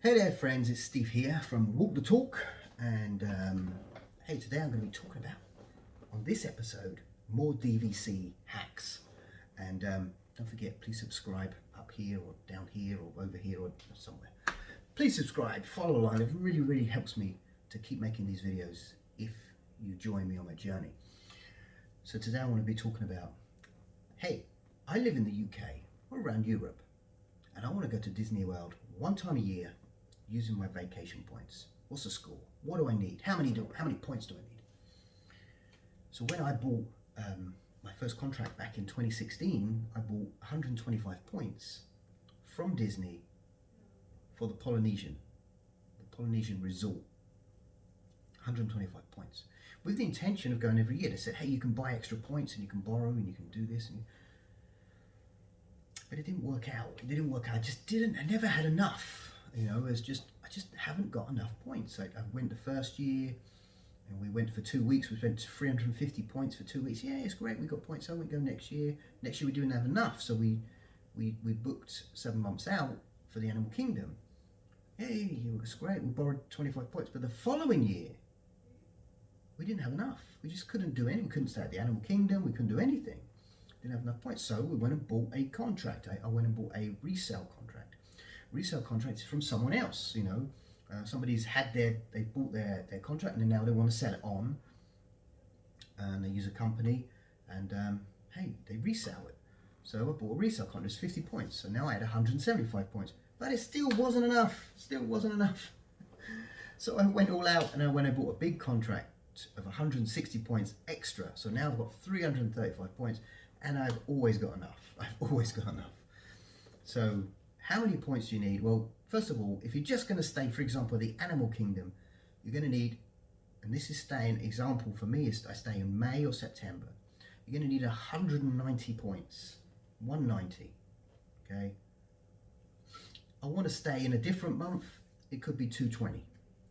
Hey there friends, it's Steve here from Walk the Talk, and hey, today I'm going to be talking about, on this episode, more DVC hacks. And don't forget, please subscribe up here or down here or over here or somewhere. Please subscribe, follow along. It really helps me to keep making these videos if you join me on my journey. So today I want to be talking about, hey, I live in the UK or around Europe, and I want to go to Disney World one time a year using my vacation points. What's the score? What do I need? How many points do I need? So when I bought my first contract back in 2016, I bought 125 points from Disney for the Polynesian resort. 125 points with the intention of going every year. They said, hey, you can buy extra points and you can borrow and you can do this, but it didn't work out. I never had enough. I just haven't got enough points. I went the first year and we went for 2 weeks. We spent 350 points for 2 weeks. Yeah, it's great. We got points. So we go next year. Next year we didn't have enough. So we booked 7 months out for the Animal Kingdom. Hey, it was great. We borrowed 25 points. But the following year, we didn't have enough. We just couldn't do anything. We couldn't stay at the Animal Kingdom. We couldn't do anything. Didn't have enough points. So we went and bought a contract. I went and bought a resale contract. Resale contracts from someone else. Somebody's they bought their contract and now they want to sell it on, and they use a company, and hey, they resell it. So I bought a resale contract. It's 50 points. So now I had 175 points, but it still wasn't enough. So I went all out and I bought a big contract of 160 points extra. So now I've got 335 points, and I've always got enough. So how many points do you need? Well, first of all, if you're just going to stay, for example, the Animal Kingdom, you're going to need, and this is staying, example for me is I stay in May or September, you're going to need 190 points. 190. Okay. I want to stay in a different month, it could be 220.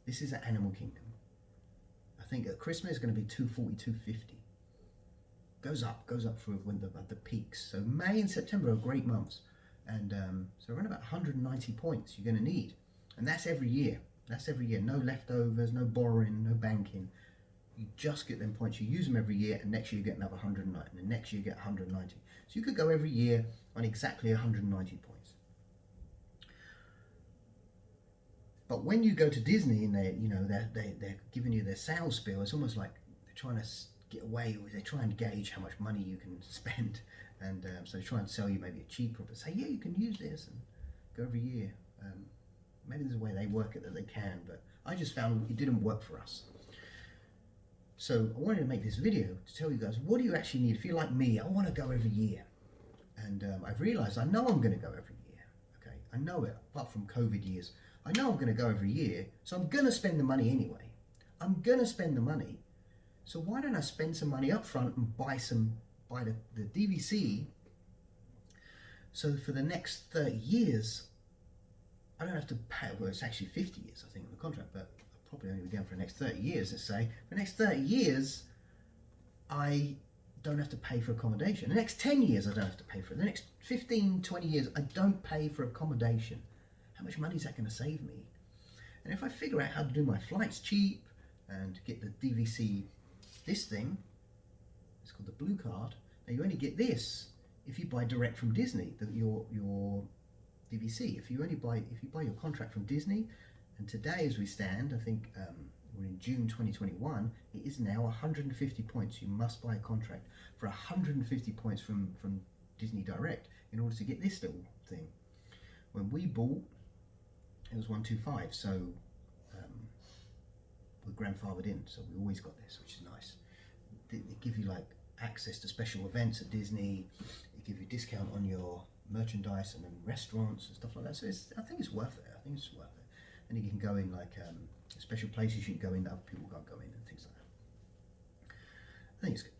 This is at Animal Kingdom. I think at Christmas it's going to be 240, 250. Goes up for when the peaks. So May and September are great months. And so around about 190 points you're going to need. And that's every year. No leftovers, no borrowing, no banking. You just get them points. You use them every year, and next year you get another 190. And the next year you get 190. So you could go every year on exactly 190 points. But when you go to Disney and they're giving you their sales spiel, it's almost like they're trying to get away with. They try and gauge how much money you can spend, and so they try and sell you maybe a cheaper, but say, yeah, you can use this and go every year. Maybe there's a way they work it that they can, but I just found it didn't work for us. So I wanted to make this video to tell you guys, what do you actually need? If you're like me, I want to go every year, and I've realized I know I'm going to go every year. Okay, I know it. Apart from COVID years, I know I'm going to go every year, so I'm going to spend the money anyway. So why don't I spend some money up front and buy the DVC, so for the next 30 years, I don't have to pay. Well, it's actually 50 years, I think, on the contract, but I'll probably only be going for the next 30 years, let's say. For the next 30 years, I don't have to pay for accommodation. The next 10 years, I don't have to pay for it. The next 15, 20 years, I don't pay for accommodation. How much money is that going to save me? And if I figure out how to do my flights cheap and get the DVC, this thing, it's called the Blue Card. Now you only get this if you buy direct from Disney, your DVC. If you buy your contract from Disney, and today as we stand, I think we're in June 2021, it is now 150 points. You must buy a contract for 150 points from Disney Direct in order to get this little thing. When we bought, it was 125, so we're grandfathered in, so we always got this, which is nice. They give you like access to special events at Disney. They give you a discount on your merchandise and then restaurants and stuff like that. So I think it's worth it. And you can go in like special places you can go in that other people can't go in and things like that. I think it's good.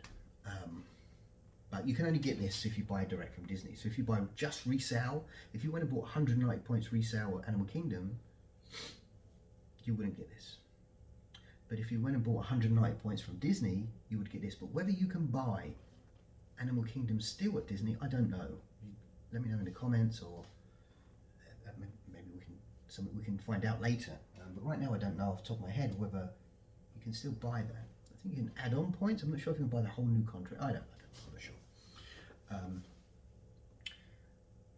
But you can only get this if you buy direct from Disney. So if you buy just resale, if you went and bought 190 points resale at Animal Kingdom, you wouldn't get this. But if you went and bought 190 points from Disney, you would get this. But whether you can buy Animal Kingdom still at Disney, I don't know. Let me know in the comments, or maybe we can something we can find out later. But right now I don't know off the top of my head whether you can still buy that. I think you can add on points. I'm not sure if you can buy the whole new contract. I don't know. I'm not sure.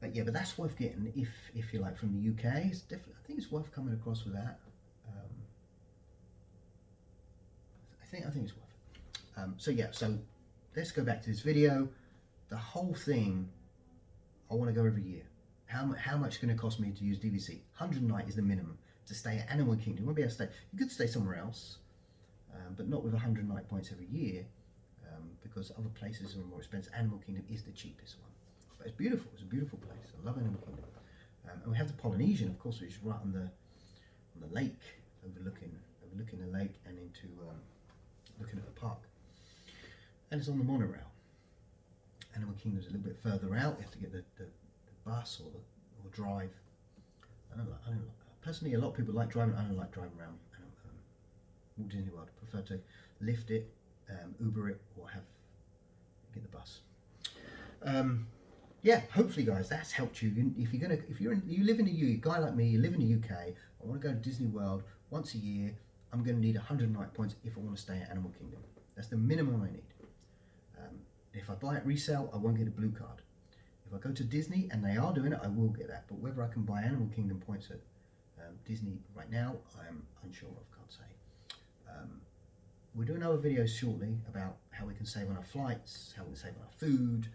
But yeah, but that's worth getting if you like from the UK. It's definitely, I think it's worth coming across with that. I think it's worth it. So yeah, so let's go back to this video. The whole thing, I want to go every year. How much is going to cost me to use DVC? 100 a night is the minimum to stay at Animal Kingdom. You won't be able to stay. You could stay somewhere else, but not with 100 night points every year, because other places are more expensive. Animal Kingdom is the cheapest one, but it's beautiful. It's a beautiful place. I love Animal Kingdom. And we have the Polynesian, of course, which is right on the lake, overlooking the lake and into looking at the park. And it's on the monorail. Animal Kingdom's a little bit further out. You have to get the bus or drive. I don't like, personally, a lot of people like driving. I don't like driving around Walt Disney World. I prefer to lift it, Uber it, or get the bus. Yeah, hopefully, guys, that's helped you. If you live in the UK, guy like me, you live in the UK. I want to go to Disney World once a year. I'm going to need 100 night points if I want to stay at Animal Kingdom. That's the minimum I need. If I buy it resale, I won't get a blue card. If I go to Disney, and they are doing it, I will get that. But whether I can buy Animal Kingdom points at Disney right now, I'm unsure of, can't say. We're doing other videos shortly about how we can save on our flights, how we can save on our food,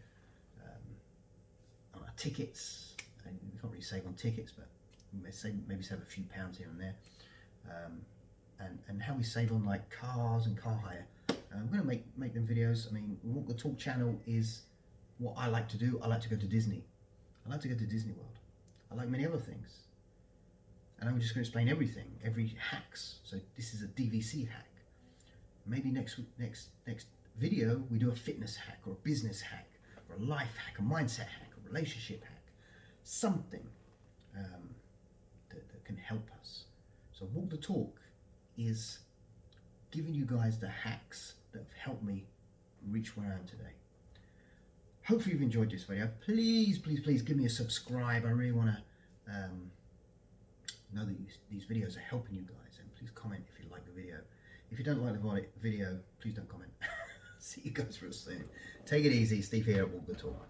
on our tickets. And we can't really save on tickets, but maybe save a few pounds here and there. And how we save on like cars and car hire. I'm going to make them videos. I mean, Walk the Talk channel is what I like to do. I like to go to Disney. I like to go to Disney World. I like many other things. And I'm just going to explain everything, every hacks. So this is a DVC hack. Maybe next video we do a fitness hack or a business hack or a life hack, a mindset hack, a relationship hack, something that can help us. So Walk the Talk is giving you guys the hacks that have helped me reach where I am today. Hopefully you've enjoyed this video. Please give me a subscribe. I really want to know that these videos are helping you guys, and please comment if you like the video. If you don't like the video, please don't comment. See you guys real soon. Take it easy. Steve here at Walk the Talk.